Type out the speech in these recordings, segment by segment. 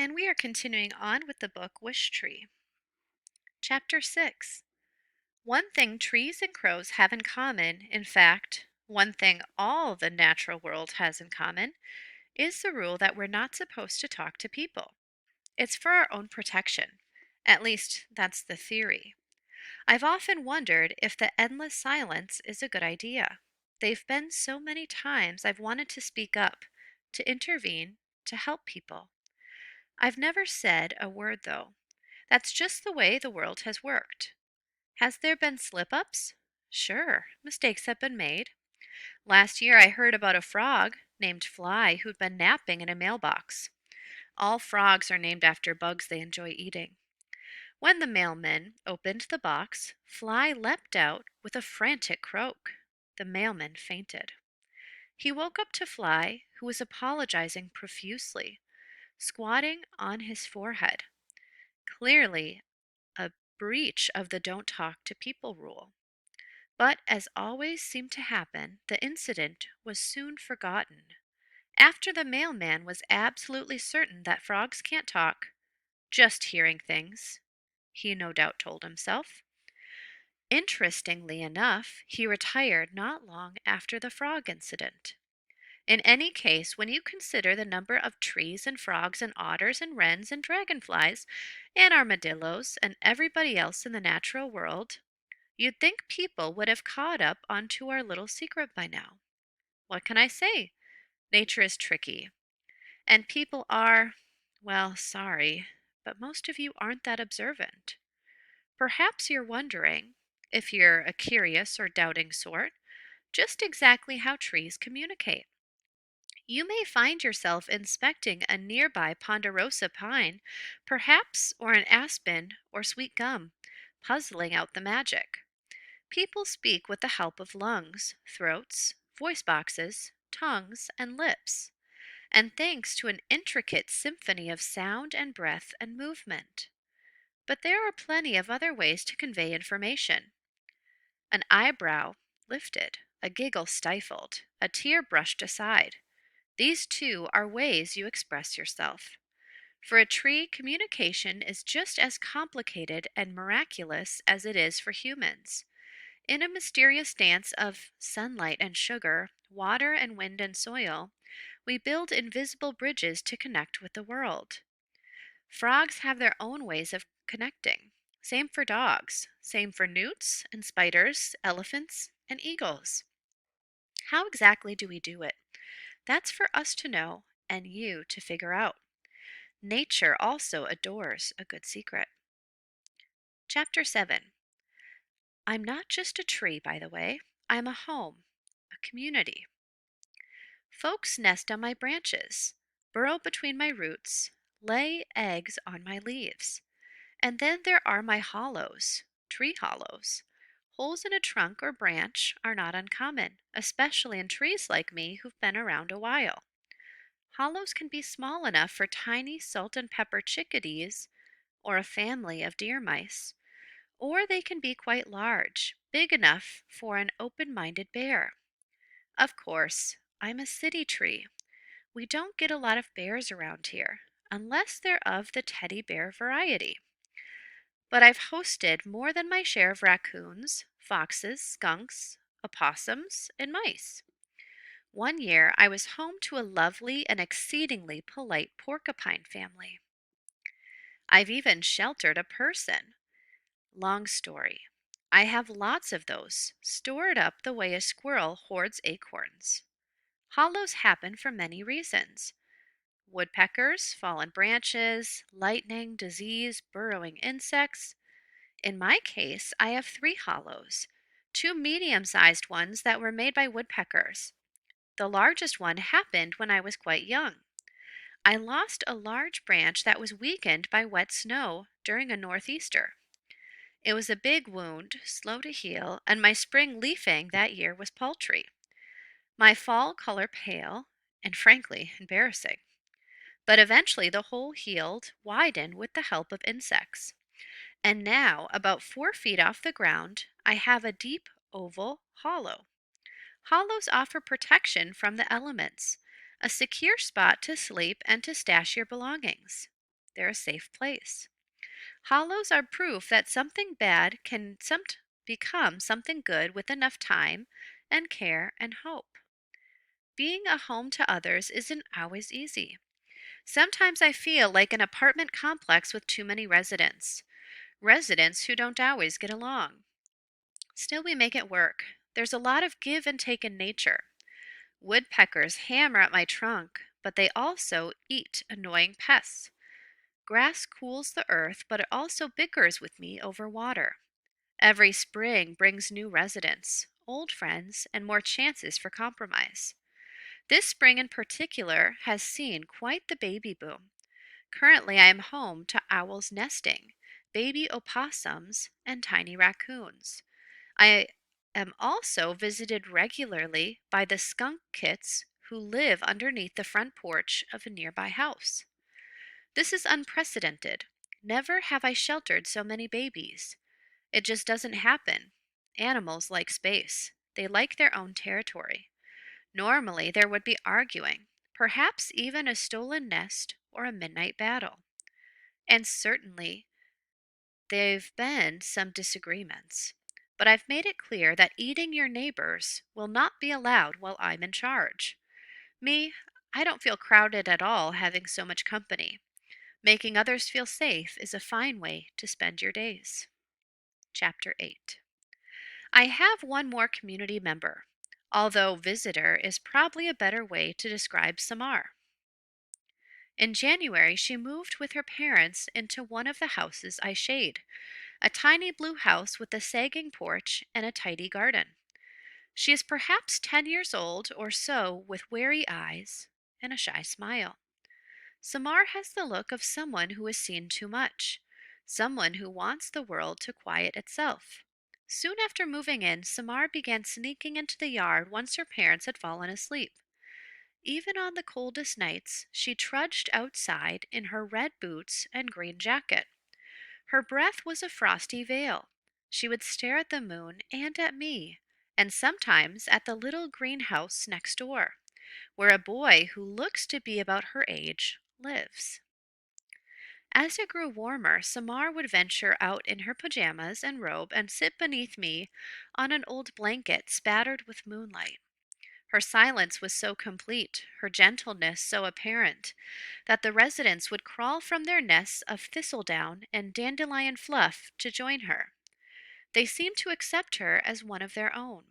And we are continuing on with the book Wish Tree. Chapter 6. One thing trees and crows have in common, in fact, one thing all the natural world has in common, is the rule that we're not supposed to talk to people. It's for our own protection. At least, that's the theory. I've often wondered if the endless silence is a good idea. They've been so many times I've wanted to speak up, to intervene, to help people. I've never said a word, though. That's just the way the world has worked. Has there been slip ups? Sure, mistakes have been made. Last year I heard about a frog named Fly who'd been napping in a mailbox. All frogs are named after bugs they enjoy eating. When the mailman opened the box, Fly leapt out with a frantic croak. The mailman fainted. He woke up to Fly, who was apologizing profusely, squatting on his forehead. Clearly, a breach of the don't talk to people rule. But as always seemed to happen, the incident was soon forgotten. After the mailman was absolutely certain that frogs can't talk, just hearing things, he no doubt told himself. Interestingly enough, he retired not long after the frog incident. In any case, when you consider the number of trees and frogs and otters and wrens and dragonflies and armadillos and everybody else in the natural world, you'd think people would have caught up onto our little secret by now. What can I say? Nature is tricky. And people are, well, sorry, but most of you aren't that observant. Perhaps you're wondering, if you're a curious or doubting sort, just exactly how trees communicate. You may find yourself inspecting a nearby ponderosa pine, perhaps, or an aspen or sweet gum, puzzling out the magic. People speak with the help of lungs, throats, voice boxes, tongues, and lips, and thanks to an intricate symphony of sound and breath and movement. But there are plenty of other ways to convey information. An eyebrow lifted, a giggle stifled, a tear brushed aside. These too are ways you express yourself. For a tree, communication is just as complicated and miraculous as it is for humans. In a mysterious dance of sunlight and sugar, water and wind and soil, we build invisible bridges to connect with the world. Frogs have their own ways of connecting. Same for dogs, same for newts and spiders, elephants and eagles. How exactly do we do it? That's for us to know and you to figure out. Nature also adores a good secret. Chapter 7. I'm not just a tree, by the way. I'm a home, a community. Folks nest on my branches, burrow between my roots, lay eggs on my leaves. And then there are my hollows, tree hollows. Holes in a trunk or branch are not uncommon, especially in trees like me who've been around a while. Hollows can be small enough for tiny salt and pepper chickadees or a family of deer mice, or they can be quite large, big enough for an open-minded bear. Of course, I'm a city tree. We don't get a lot of bears around here, unless they're of the teddy bear variety. But I've hosted more than my share of raccoons, foxes, skunks, opossums, and mice. One year I was home to a lovely and exceedingly polite porcupine family. I've even sheltered a person. Long story. I have lots of those, stored up the way a squirrel hoards acorns. Hollows happen for many reasons. Woodpeckers, fallen branches, lightning, disease, burrowing insects. In my case, I have three hollows, two medium-sized ones that were made by woodpeckers. The largest one happened when I was quite young. I lost a large branch that was weakened by wet snow during a northeaster. It was a big wound, slow to heal, and my spring leafing that year was paltry. My fall color pale, and frankly, embarrassing. But eventually the hole healed, widened with the help of insects. And now, about 4 feet off the ground, I have a deep oval hollow. Hollows offer protection from the elements, a secure spot to sleep and to stash your belongings. they're a safe place. Hollows are proof that something bad can become something good with enough time and care and hope. Being a home to others isn't always easy. Sometimes I feel like an apartment complex with too many residents who don't always get along. Still, we make it work. There's a lot of give and take in nature. Woodpeckers hammer at my trunk, but they also eat annoying pests. Grass cools the earth, but it also bickers with me over water. Every spring brings new residents, old friends, and more chances for compromise. This spring in particular has seen quite the baby boom. Currently, I am home to owls nesting, baby opossums, and tiny raccoons. I am also visited regularly by the skunk kits who live underneath the front porch of a nearby house. This is unprecedented. Never have I sheltered so many babies. It just doesn't happen. Animals like space. They like their own territory. Normally, there would be arguing, perhaps even a stolen nest or a midnight battle. And certainly, there've been some disagreements. But I've made it clear that eating your neighbors will not be allowed while I'm in charge. Me, I don't feel crowded at all having so much company. Making others feel safe is a fine way to spend your days. Chapter 8. I have one more community member, although visitor is probably a better way to describe Samar. In January, she moved with her parents into one of the houses I shade, a tiny blue house with a sagging porch and a tidy garden. She is perhaps 10 years old or so, with wary eyes and a shy smile. Samar has the look of someone who has seen too much, someone who wants the world to quiet itself. Soon after moving in, Samar began sneaking into the yard once her parents had fallen asleep. Even on the coldest nights, she trudged outside in her red boots and green jacket. Her breath was a frosty veil. She would stare at the moon and at me, and sometimes at the little greenhouse next door, where a boy who looks to be about her age lives. As it grew warmer, Samar would venture out in her pajamas and robe and sit beneath me on an old blanket spattered with moonlight. Her silence was so complete, her gentleness so apparent, that the residents would crawl from their nests of thistledown and dandelion fluff to join her. They seemed to accept her as one of their own.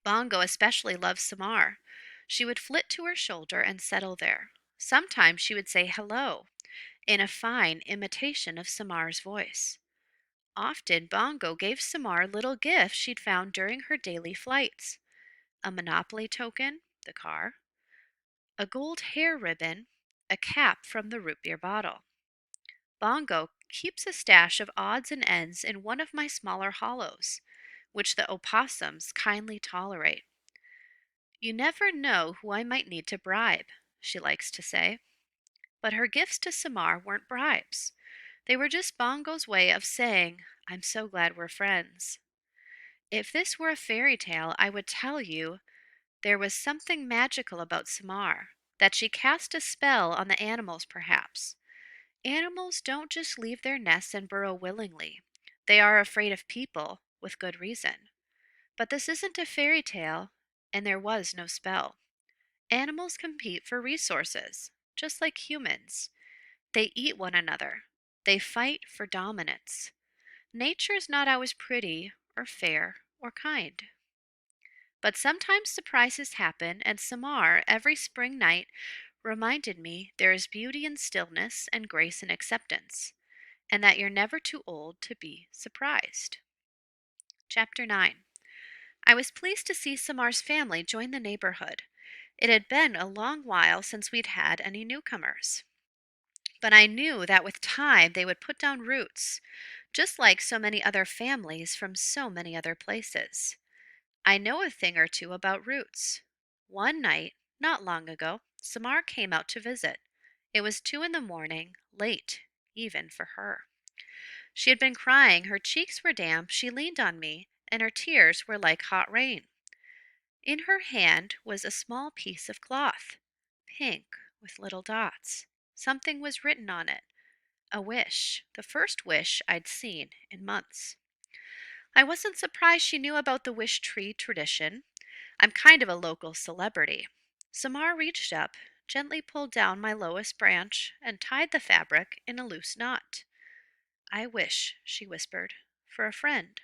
Bongo especially loved Samar. She would flit to her shoulder and settle there. Sometimes she would say hello, in a fine imitation of Samar's voice. Often Bongo gave Samar little gifts she'd found during her daily flights: a Monopoly token, the car, a gold hair ribbon, a cap from the root beer bottle. Bongo keeps a stash of odds and ends in one of my smaller hollows, which the opossums kindly tolerate. You never know who I might need to bribe, she likes to say. But her gifts to Samar weren't bribes. They were just Bongo's way of saying, I'm so glad we're friends. If this were a fairy tale, I would tell you there was something magical about Samar, that she cast a spell on the animals, perhaps. Animals don't just leave their nests and burrow willingly. They are afraid of people, with good reason. But this isn't a fairy tale, and there was no spell. Animals compete for resources, just like humans. They eat one another. They fight for dominance. Nature is not always pretty, or fair, or kind. But sometimes surprises happen, and Samar, every spring night, reminded me there is beauty in stillness and grace in acceptance, and that you're never too old to be surprised. Chapter 9. I was pleased to see Samar's family join the neighborhood. It had been a long while since we'd had any newcomers. But I knew that with time they would put down roots, just like so many other families from so many other places. I know a thing or two about roots. One night, not long ago, Samar came out to visit. It was 2 in the morning, late, even for her. She had been crying, her cheeks were damp, she leaned on me, and her tears were like hot rain. In her hand was a small piece of cloth, pink with little dots. Something was written on it. A wish, the first wish I'd seen in months. I wasn't surprised she knew about the wish tree tradition. I'm kind of a local celebrity. Samar reached up, gently pulled down my lowest branch, and tied the fabric in a loose knot. I wish, she whispered, for a friend.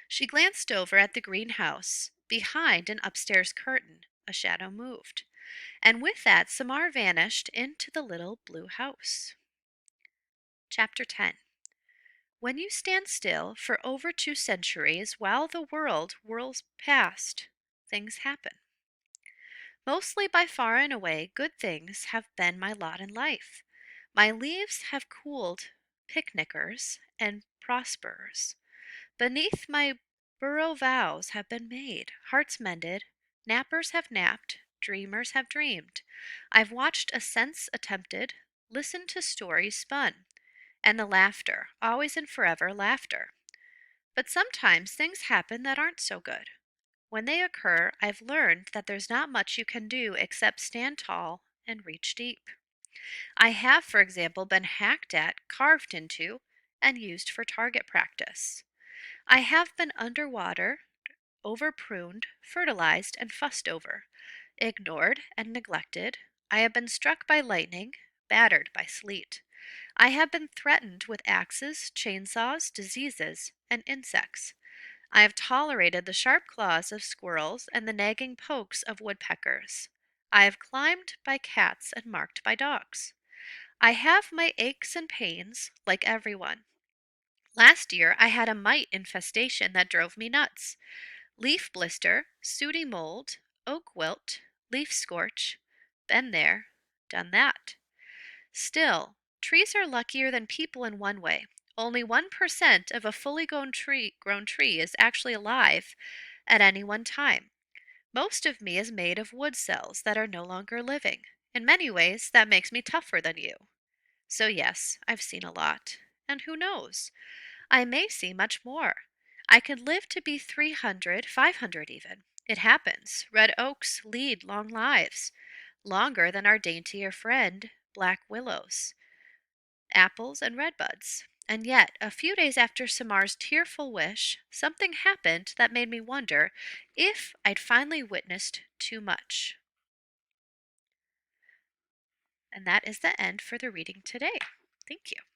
She glanced over at the greenhouse. Behind an upstairs curtain, a shadow moved. And with that, Samar vanished into the little blue house. Chapter 10. When you stand still for over 2 centuries while the world whirls past, things happen. Mostly by far and away, good things have been my lot in life. My leaves have cooled picnickers and prosperers. Beneath my burrow vows have been made, hearts mended, nappers have napped, dreamers have dreamed. I've watched ascents attempted, listened to stories spun, and the laughter, always and forever laughter. But sometimes things happen that aren't so good. When they occur, I've learned that there's not much you can do except stand tall and reach deep. I have, for example, been hacked at, carved into, and used for target practice. I have been underwater, over pruned, fertilized, and fussed over, ignored and neglected. I have been struck by lightning, battered by sleet. I have been threatened with axes, chainsaws, diseases, and insects. I have tolerated the sharp claws of squirrels and the nagging pokes of woodpeckers. I have climbed by cats and marked by dogs. I have my aches and pains, like everyone. Last year I had a mite infestation that drove me nuts. Leaf blister, sooty mold, oak wilt, leaf scorch. Been there, done that. Still, trees are luckier than people in one way. Only 1% of a fully grown tree is actually alive at any one time. Most of me is made of wood cells that are no longer living. In many ways, that makes me tougher than you. So, yes, I've seen a lot. And who knows? I may see much more. I could live to be 300, 500 even. It happens. Red oaks lead long lives, longer than our daintier friend, black willows, apples, and redbuds. And yet, a few days after Samar's tearful wish, something happened that made me wonder if I'd finally witnessed too much. And that is the end for the reading today. Thank you.